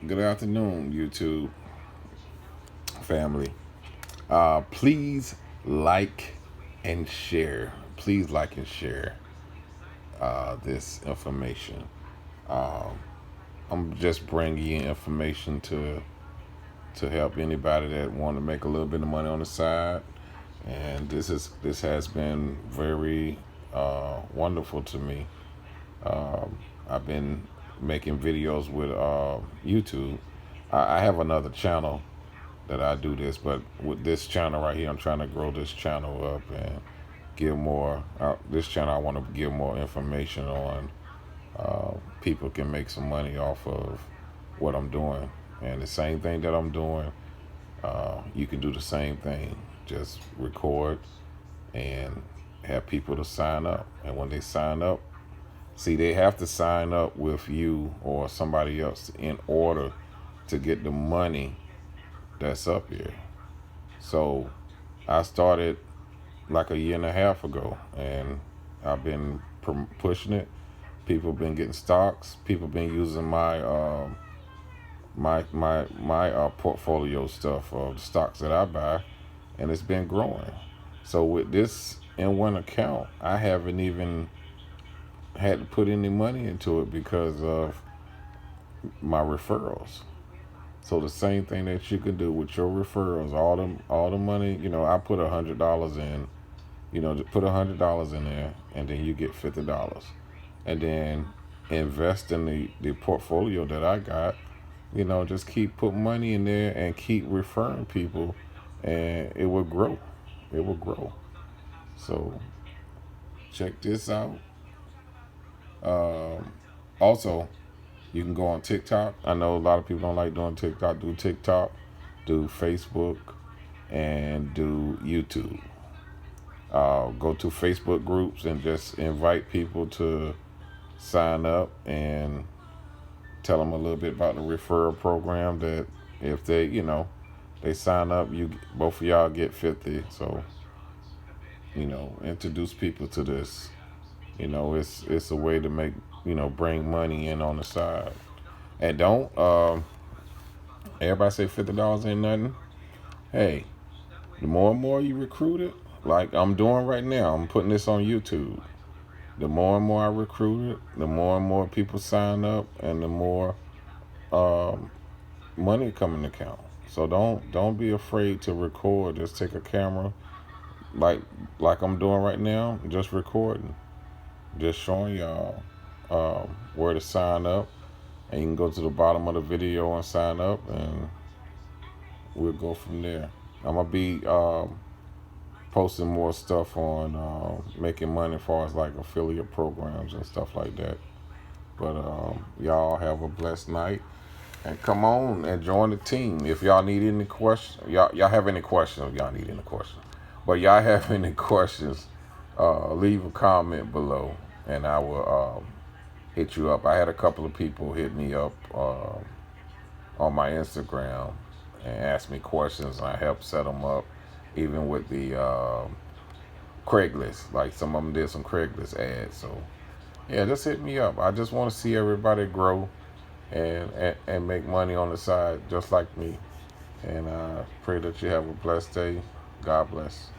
Good afternoon, YouTube family. Please like and share. Please like and share this information. Um, I'm just bringing you information to help anybody that want to make a little bit of money on the side. And this has been very wonderful to me. I've been making videos with YouTube. I have another channel that I do this, but with this channel right here, I'm trying to grow this channel up and give more. This channel, I want to give more information on. People can make some money off of what I'm doing, and the same thing that I'm doing, you can do the same thing. Just record and have people to sign up, and when they sign up, see, they have to sign up with you or somebody else in order to get the money that's up here. So I started like a year and a half ago, and I've been pushing it. People been getting stocks. People been using my portfolio stuff of the stocks that I buy, and it's been growing. So with this in one account, I haven't even had to put any money into it because of my referrals. So the same thing that you can do with your referrals, all the money, I put $100 in, put $100 in there, and then you get $50, and then invest in the portfolio that I got. Just keep putting money in there and keep referring people, and it will grow. It will grow. So check this out. Also, you can go on TikTok. I know a lot of people don't like doing TikTok. Do TikTok, do Facebook, and do YouTube. Go to Facebook groups and just invite people to sign up and tell them a little bit about the referral program. That if they sign up, you both of y'all get 50. So introduce people to this. It's a way to make bring money in on the side. And don't everybody say $50 ain't nothing. Hey, the more and more you recruit it, like I'm doing right now, I'm putting this on YouTube. The more and more I recruit it, the more and more people sign up, and the more um, money come in the account. So don't be afraid to record. Just take a camera, like like I'm doing right now, just recording, just showing y'all where to sign up, and you can go to the bottom of the video and sign up, and we'll go from there. I'm gonna be posting more stuff on making money as far as like affiliate programs and stuff like that. But y'all have a blessed night, and come on and join the team. If y'all need any questions, y'all have any questions, y'all need any questions. But y'all have any questions, leave a comment below, and I will hit you up. I had a couple of people hit me up on my Instagram and ask me questions, and I helped set them up, even with the Craigslist. Like some of them did some Craigslist ads. So yeah, just hit me up. I just want to see everybody grow and make money on the side, just like me. And I pray that you have a blessed day. God bless.